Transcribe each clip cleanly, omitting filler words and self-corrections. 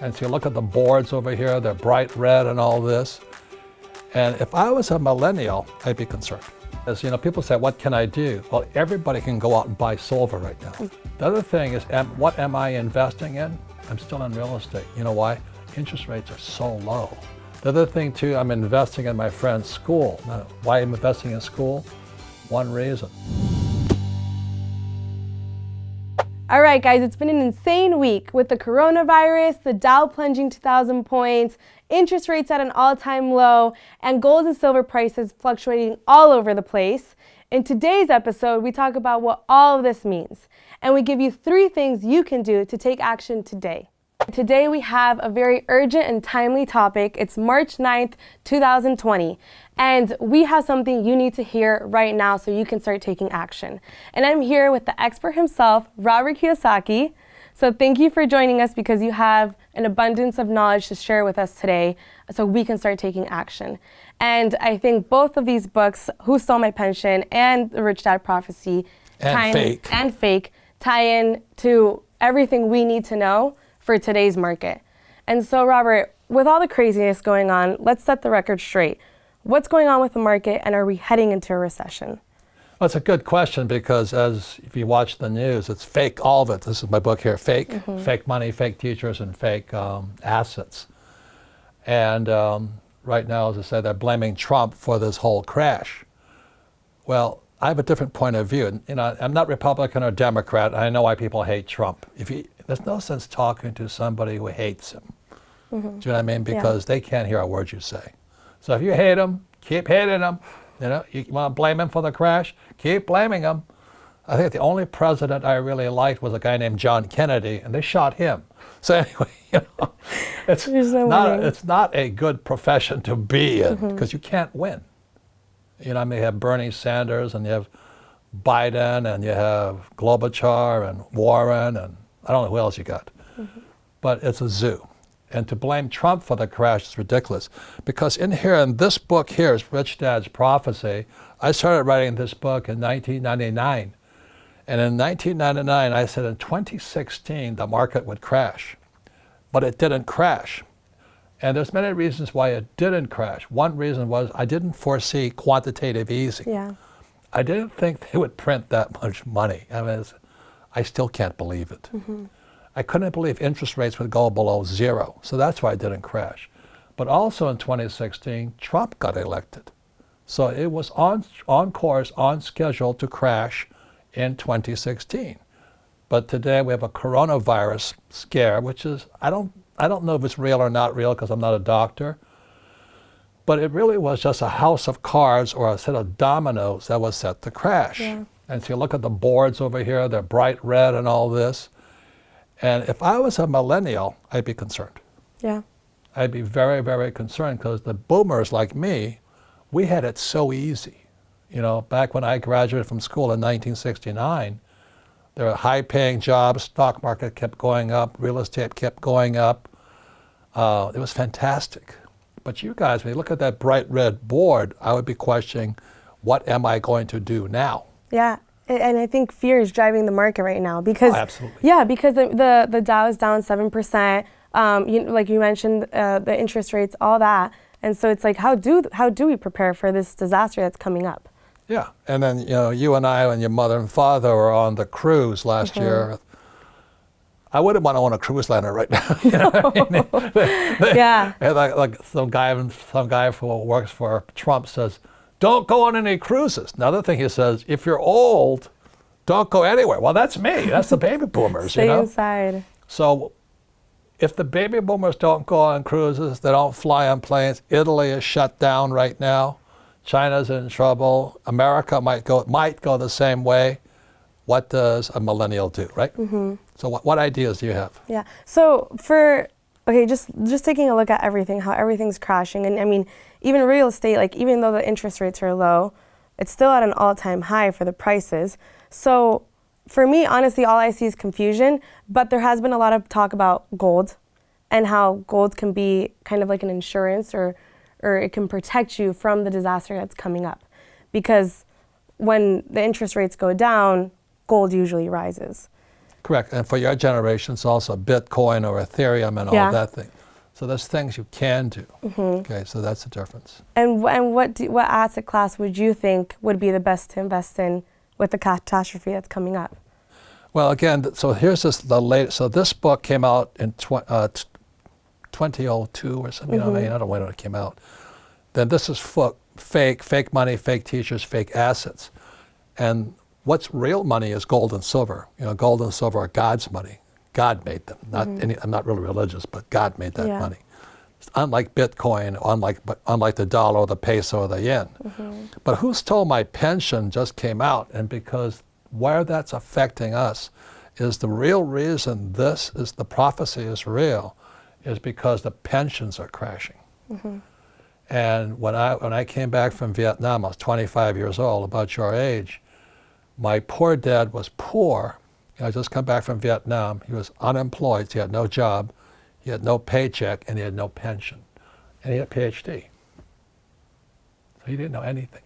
And so you look at the boards over here, they're bright red and all this. And if I was a millennial, I'd be concerned. As you know, people say, what can I do? Well, everybody can go out and buy silver right now. The other thing is, what am I investing in? I'm still in real estate. You know why? Interest rates are so low. The other thing too, I'm investing in my friend's school. Now, why I'm investing in school? One reason. All right, guys, it's been an insane week with the coronavirus, the Dow plunging 2,000 points, interest rates at an all-time low, and gold and silver prices fluctuating all over the place. In today's episode, we talk about what all of this means, and we give you 3 things you can do to take action today. Today we have a very urgent and timely topic. It's March 9th, 2020, and we have something you need to hear right now so you can start taking action. And I'm here with the expert himself, Robert Kiyosaki. So thank you for joining us because you have an abundance of knowledge to share with us today so we can start taking action. And I think both of these books, Who Stole My Pension and The Rich Dad Prophecy, and Fake, tie in to everything we need to know for today's market. And so, Robert, with all the craziness going on, let's set the record straight. What's going on with the market, and are we heading into a recession? Well, it's a good question because if you watch the news, it's fake, all of it. This is my book here, Fake. Mm-hmm. Fake money, fake teachers, and fake assets. And right now, as I said, they're blaming Trump for this whole crash. Well, I have a different point of view. And, you know, I'm not Republican or Democrat. I know why people hate Trump. There's no sense talking to somebody who hates him. Mm-hmm. Do you know what I mean? Because they can't hear a word you say. So if you hate him, keep hating him. You know, you want to blame him for the crash? Keep blaming him. I think the only president I really liked was a guy named John Kennedy, and they shot him. So anyway, you know, it's not a good profession to be in because you can't win. You know, I mean, you have Bernie Sanders, and you have Biden, and you have Klobuchar, and Warren, and I don't know who else you got. Mm-hmm. But it's a zoo. And to blame Trump for the crash is ridiculous. Because in this book here is Rich Dad's Prophecy. I started writing this book in 1999. And in 1999, I said in 2016, the market would crash. But it didn't crash. And there's many reasons why it didn't crash. One reason was I didn't foresee quantitative easing. Yeah. I didn't think they would print that much money. I mean, I still can't believe it. Mm-hmm. I couldn't believe interest rates would go below 0. So that's why it didn't crash. But also in 2016, Trump got elected. So it was on course, on schedule to crash in 2016. But today we have a coronavirus scare, which is, I don't know if it's real or not real because I'm not a doctor. But it really was just a house of cards or a set of dominoes that was set to crash. Yeah. And so you look at the boards over here, they're bright red and all this. And if I was a millennial, I'd be concerned. Yeah. I'd be very, very concerned because the boomers like me, we had it so easy. You know, back when I graduated from school in 1969, there were high-paying jobs, stock market kept going up, real estate kept going up. It was fantastic. But you guys, when you look at that bright red board, I would be questioning, what am I going to do now? Yeah. And I think fear is driving the market right now because absolutely. Yeah, because the Dow is down 7%. Like you mentioned, the interest rates, all that, and so it's like how do we prepare for this disaster that's coming up? Yeah, and then you and I and your mother and father were on the cruise last year. I wouldn't want to own a cruise liner right now. You know what I mean? Yeah. Like some guy who works for Trump says, don't go on any cruises. Another thing he says, if you're old, don't go anywhere. Well, that's me. That's the baby boomers. Stay inside. So if the baby boomers don't go on cruises, they don't fly on planes, Italy is shut down right now. China's in trouble. America might go the same way. What does a millennial do, right? Mm-hmm. So what ideas do you have? Yeah. So just taking a look at everything, how everything's crashing. And I mean, even real estate, like even though the interest rates are low, it's still at an all-time high for the prices. So for me, honestly, all I see is confusion, but there has been a lot of talk about gold and how gold can be kind of like an insurance or it can protect you from the disaster that's coming up. Because when the interest rates go down, gold usually rises. Correct. And for your generation, it's also Bitcoin or Ethereum and all that thing. So there's things you can do. Okay, so that's the difference. And what asset class would you think would be the best to invest in with the catastrophe that's coming up? Well, again, so here's the latest. So this book came out in 2002 or something. I don't know when it came out. Then this is fake money, fake teachers, fake assets. And what's real money is gold and silver. Gold and silver are God's money. God made them. I'm not really religious, but God made that money. It's unlike Bitcoin, unlike the dollar or the peso or the yen. But Who Stole My Pension just came out, and because where that's affecting us is the real reason the prophecy is real is because the pensions are crashing. And when I came back from Vietnam, I was 25 years old, about your age. My poor dad was poor. I just come back from Vietnam. He was unemployed. He had no job. He had no paycheck, and he had no pension. And he had a PhD. So he didn't know anything.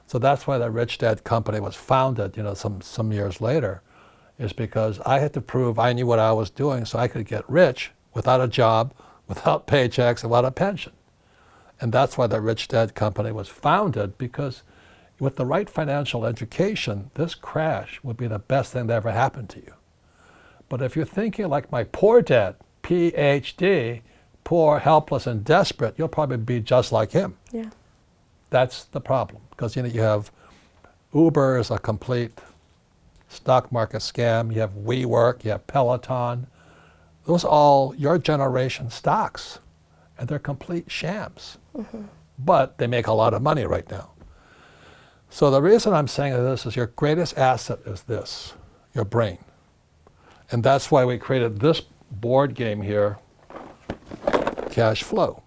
So that's why the Rich Dad Company was founded, some years later, is because I had to prove I knew what I was doing so I could get rich without a job, without paychecks, and without a pension. And that's why the Rich Dad Company was founded, because with the right financial education, this crash would be the best thing that ever happened to you. But if you're thinking like my poor dad, PhD, poor, helpless, and desperate, you'll probably be just like him. Yeah. That's the problem, because you have Uber is a complete stock market scam. You have WeWork, you have Peloton. Those are all your generation stocks, and they're complete shams. But they make a lot of money right now. So the reason I'm saying this is your greatest asset is this, your brain. And that's why we created this board game here, Cash Flow.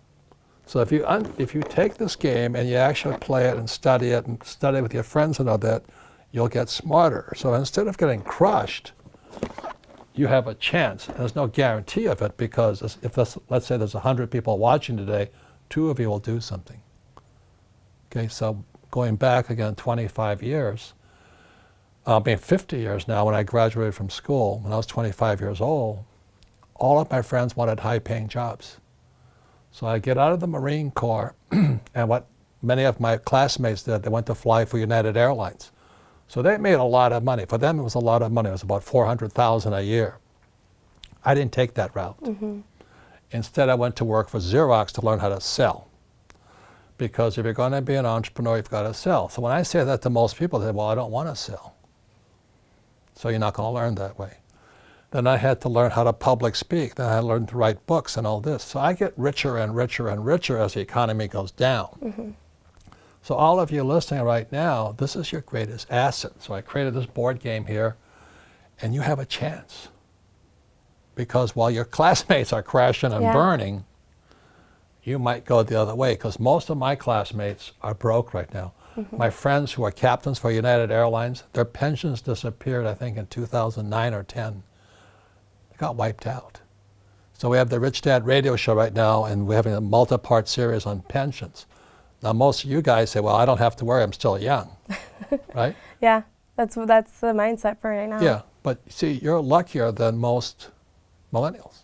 So if you take this game and you actually play it and study with your friends and all that, you'll get smarter. So instead of getting crushed, you have a chance. And there's no guarantee of it, because let's say there's 100 people watching today, 2 of you will do something. Okay, so going back again 25 years, 50 years now, when I graduated from school, when I was 25 years old, all of my friends wanted high-paying jobs. So I get out of the Marine Corps, and what many of my classmates did, they went to fly for United Airlines. So they made a lot of money. For them, it was a lot of money. It was about $400,000 a year. I didn't take that route. Instead, I went to work for Xerox to learn how to sell. Because if you're going to be an entrepreneur, you've got to sell. So when I say that to most people, they say, well, I don't want to sell. So you're not going to learn that way. Then I had to learn how to public speak. Then I learned to write books and all this. So I get richer and richer and richer as the economy goes down. So all of you listening right now, this is your greatest asset. So I created this board game here, and you have a chance. Because while your classmates are crashing and burning, you might go the other way, because most of my classmates are broke right now. My friends who are captains for United Airlines, their pensions disappeared, I think, in 2009 or 10. They got wiped out. So we have the Rich Dad radio show right now, and we're having a multi-part series on pensions. Now, most of you guys say, well, I don't have to worry, I'm still young, right? Yeah, that's the mindset for right now. Yeah, but see, you're luckier than most millennials,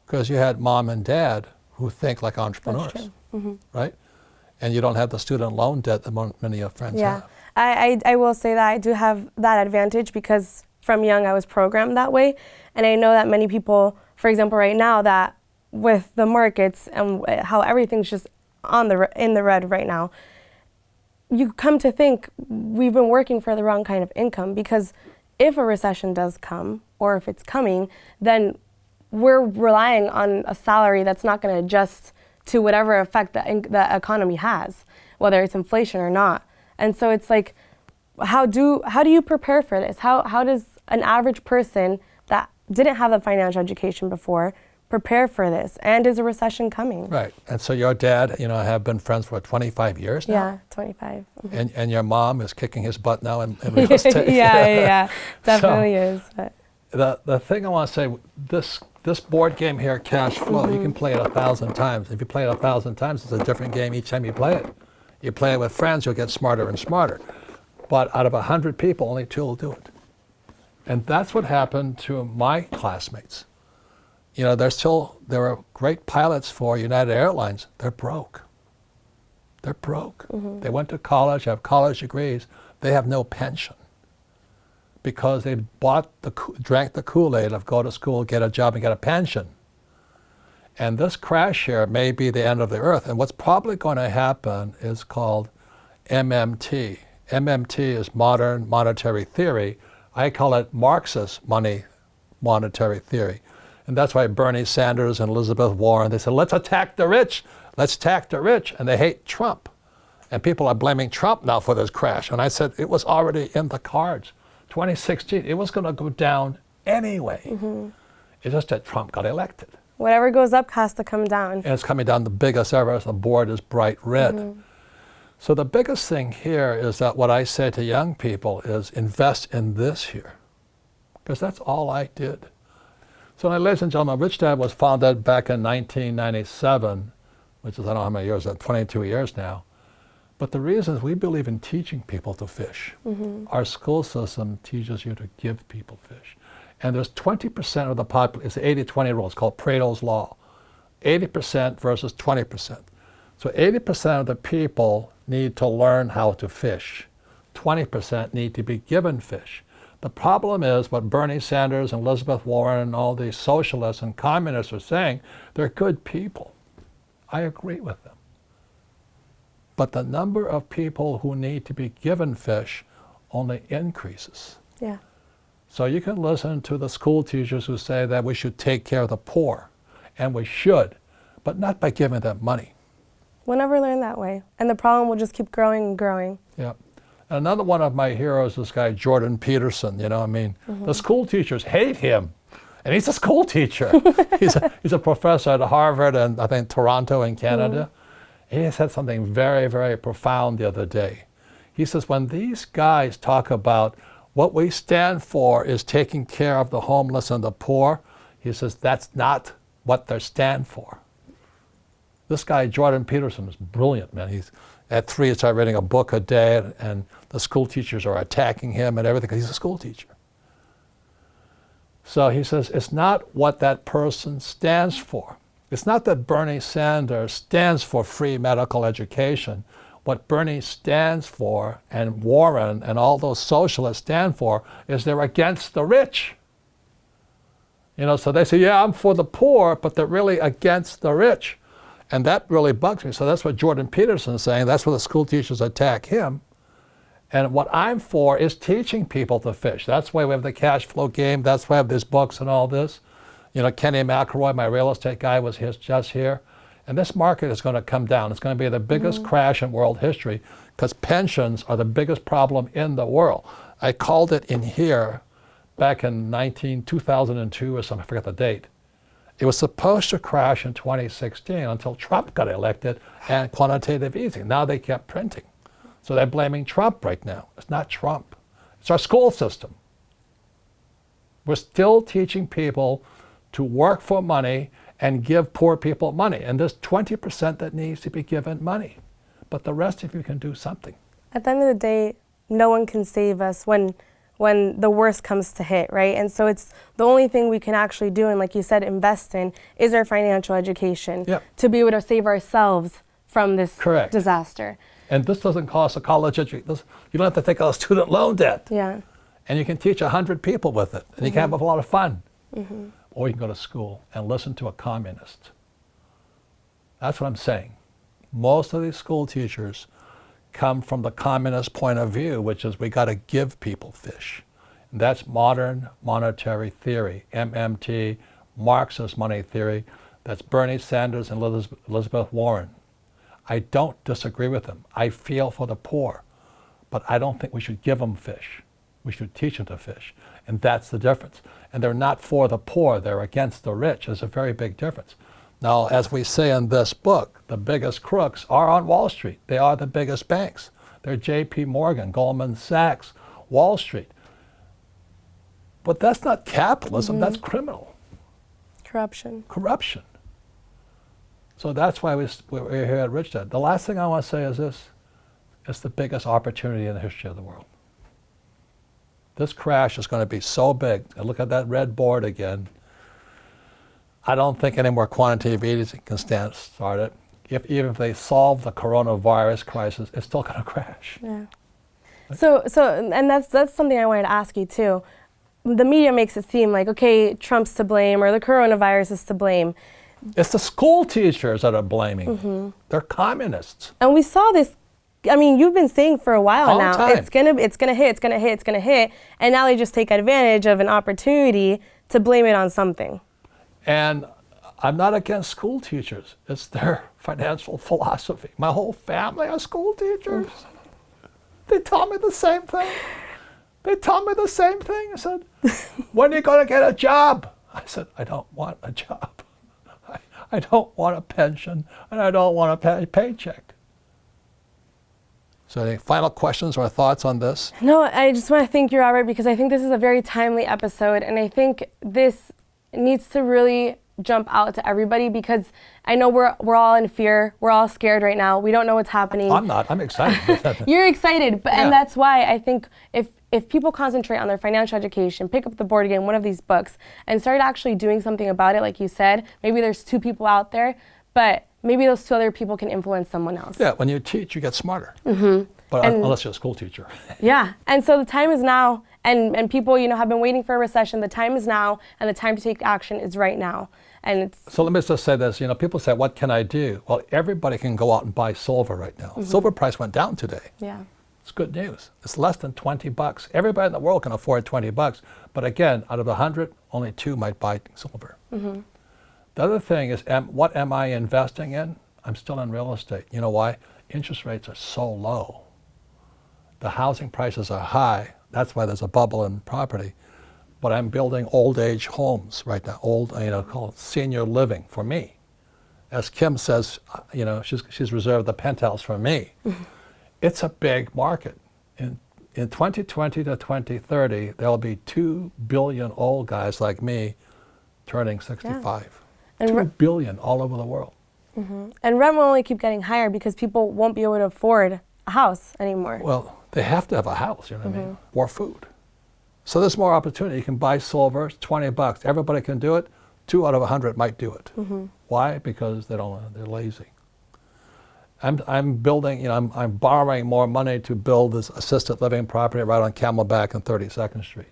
because you had mom and dad who think like entrepreneurs, That's true. right? And you don't have the student loan debt that many of your friends have. I will say that I do have that advantage, because from young I was programmed that way. And I know that many people, for example, right now, that with the markets and how everything's just in the red right now, you come to think we've been working for the wrong kind of income, because if a recession does come, or if it's coming, then we're relying on a salary that's not going to adjust to whatever effect the economy has, whether it's inflation or not. And so it's like, how do you prepare for this? How does an average person that didn't have a financial education before prepare for this? And is a recession coming? Right. And so your dad, have been friends for 25 years now? Yeah, 25. And your mom is kicking his butt now in real estate? yeah, definitely is. But. The thing I want to say, this board game here, Cash Flow, you can play it 1,000 times. If you play it 1,000 times, it's a different game each time you play it. You play it with friends, you'll get smarter and smarter. But out of 100 people, only 2 will do it. And that's what happened to my classmates. You know, there are great pilots for United Airlines. They're broke. They're broke. They went to college, have college degrees. They have no pension because they drank the Kool-Aid of go to school, get a job, and get a pension. And this crash here may be the end of the earth. And what's probably going to happen is called MMT. MMT is modern monetary theory. I call it Marxist monetary theory. And that's why Bernie Sanders and Elizabeth Warren, they said, let's attack the rich. Let's attack the rich. And they hate Trump. And people are blaming Trump now for this crash. And I said, it was already in the cards. 2016, it was going to go down anyway. It's just that Trump got elected. Whatever goes up has to come down. And it's coming down the biggest ever. The board is bright red. So the biggest thing here is that what I say to young people is invest in this here. Because that's all I did. So, ladies and gentlemen, Rich Dad was founded back in 1997, which is, I don't know how many years, 22 years now. But the reason is we believe in teaching people to fish. Our school system teaches you to give people fish. And there's 20% of the population, it's the 80-20 rule, it's called Pareto's Law. 80% versus 20%. So 80% of the people need to learn how to fish. 20% need to be given fish. The problem is what Bernie Sanders and Elizabeth Warren and all these socialists and communists are saying, they're good people. I agree with them. But the number of people who need to be given fish only increases. Yeah. So you can listen to the school teachers who say that we should take care of the poor, and we should, but not by giving them money. We'll never learn that way. And the problem will just keep growing and growing. Yeah. And another one of my heroes, this guy, Jordan Peterson, you know, I mean, the school teachers hate him. And he's a school teacher. he's a professor at Harvard and I think Toronto in Canada. He said something very, very profound the other day. He says, when these guys talk about what we stand for is taking care of the homeless and the poor, he says, that's not what they stand for. This guy, Jordan Peterson, is brilliant, man. He's at 3, he started reading a book a day, and the school teachers are attacking him and everything because he's a school teacher. So he says, it's not what that person stands for. It's not that Bernie Sanders stands for free medical education. What Bernie stands for, and Warren and all those socialists stand for, is they're against the rich. You know, so they say, yeah, I'm for the poor, but they're really against the rich. And that really bugs me. So that's what Jordan Peterson is saying. That's why the school teachers attack him. And what I'm for is teaching people to fish. That's why we have the cash flow game. That's why I have these books and all this. You know, Kenny McElroy, my real estate guy, was just here. And this market is going to come down. It's going to be the biggest crash in world history because pensions are the biggest problem in the world. I called it in here back in 2002 or something, I forget the date. It was supposed to crash in 2016 until Trump got elected and quantitative easing. Now they kept printing. So they're blaming Trump right now. It's not Trump. It's our school system. We're still teaching people to work for money and give poor people money. And there's 20% that needs to be given money. But the rest of you can do something. At the end of the day, no one can save us when the worst comes to hit, right? And so it's the only thing we can actually do, and like you said, invest in, is our financial education to be able to save ourselves from this disaster. And this doesn't cost a college education. You don't have to take out a student loan debt. Yeah. And you can teach 100 people with it. And you can have a lot of fun. Or you can go to school and listen to a communist. That's what I'm saying. Most of these school teachers come from the communist point of view, which is we got to give people fish. And that's modern monetary theory, MMT, Marxist money theory. That's Bernie Sanders and Elizabeth Warren. I don't disagree with them. I feel for the poor, but I don't think we should give them fish. We should teach them to fish. And that's the difference. And they're not for the poor, they're against the rich. There's a very big difference. Now, as we say in this book, the biggest crooks are on Wall Street. They are the biggest banks. They're J.P. Morgan, Goldman Sachs, Wall Street. But that's not capitalism, that's criminal. Corruption. Corruption. So that's why we're here at Rich Dad. The last thing I want to say is this. It's the biggest opportunity in the history of the world. this crash is going to be so big. And look at that red board again. I don't think any more quantitative easing can start it. Even if they solve the coronavirus crisis, it's still going to crash. Yeah. So, and that's something I wanted to ask you too. The media makes it seem like, okay, Trump's to blame or the coronavirus is to blame. It's the school teachers that are blaming. They're communists. And we saw this. I mean, you've been saying for a while All now, the time. it's gonna hit, and now they just take advantage of an opportunity to blame it on something. And I'm not against school teachers. It's their financial philosophy. My whole family are school teachers. They tell me the same thing. I said, when are you going to get a job? I said, I don't want a job. I don't want a pension, and I don't want a paycheck. So any final questions or thoughts on this? No, I just want to thank you, Robert, because I think this is a very timely episode, and I think this needs to really jump out to everybody, because I know we're all in fear. We're all scared right now. We don't know what's happening. I'm not. I'm excited. You're excited, but Yeah. and that's why I think if people concentrate on their financial education, pick up the board again, one of these books, and start actually doing something about it, like you said, maybe there's 2 people out there, but maybe those 2 other people can influence someone else. Yeah, when you teach, you get smarter. But unless you're a school teacher. Yeah, and so the time is now, and people, have been waiting for a recession. The time is now, and the time to take action is right now. And it's So let me just say this, people say, what can I do? Well, everybody can go out and buy silver right now. Silver price went down today. yeah, It's good news. It's less than $20. Everybody in the world can afford $20. But again, out of the 100, only 2 might buy silver. The other thing is, what am I investing in? I'm still in real estate. You know why? Interest rates are so low. The housing prices are high. That's why there's a bubble in property. But I'm building old age homes right now, called senior living for me. As Kim says, she's reserved the penthouse for me. It's a big market. In 2020 to 2030, there'll be 2 billion old guys like me turning 65. And 2 billion all over the world. and rent will only keep getting higher because people won't be able to afford a house anymore. Well, they have to have a house, you know what I mean? Or food. So there's more opportunity. You can buy silver, it's $20. Everybody can do it. 2 out of 100 might do it. Why? Because they're lazy. I'm building, I'm borrowing more money to build this assisted living property right on Camelback and 32nd Street.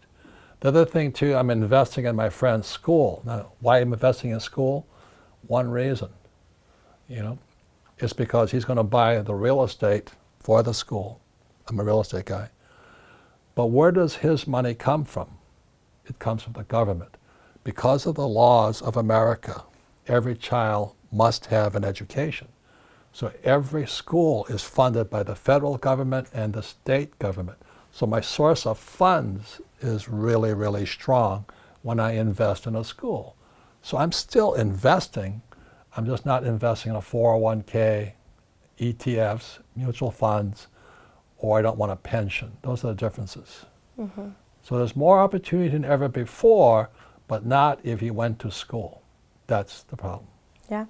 The other thing too, I'm investing in my friend's school. Now, why I'm investing in school? One reason, it's because he's going to buy the real estate for the school. I'm a real estate guy. But where does his money come from? It comes from the government. Because of the laws of America, every child must have an education. So every school is funded by the federal government and the state government. So my source of funds is really, really strong when I invest in a school. So I'm still investing. I'm just not investing in a 401k, ETFs, mutual funds, or I don't want a pension. Those are the differences. So there's more opportunity than ever before, but not if you went to school. That's the problem. Yeah.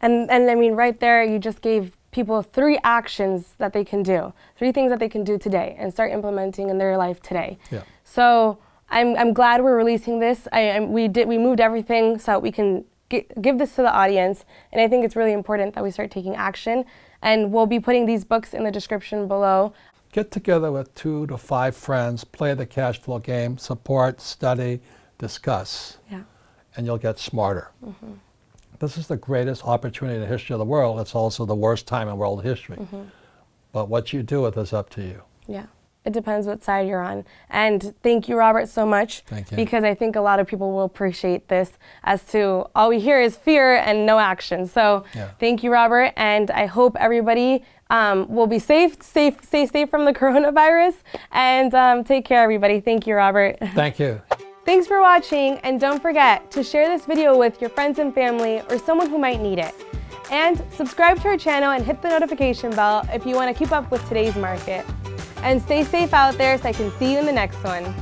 And I mean, right there, you just gave people 3 actions that they can do, 3 things that they can do today and start implementing in their life today. Yeah. So I'm glad we're releasing this. We moved everything so we can give this to the audience, and I think it's really important that we start taking action. And we'll be putting these books in the description below. Get together with 2 to 5 friends, play the cash flow game, support, study, discuss, and you'll get smarter. This is the greatest opportunity in the history of the world. It's also the worst time in world history. But what you do with it is up to you. Yeah, it depends what side you're on. And thank you, Robert, so much. Thank you. Because I think a lot of people will appreciate this, as to all we hear is fear and no action. So thank you, Robert, and I hope everybody will be stay safe from the coronavirus, and take care, everybody. Thank you, Robert. Thank you. Thanks for watching, and don't forget to share this video with your friends and family or someone who might need it. And subscribe to our channel and hit the notification bell if you want to keep up with today's market. And stay safe out there so I can see you in the next one.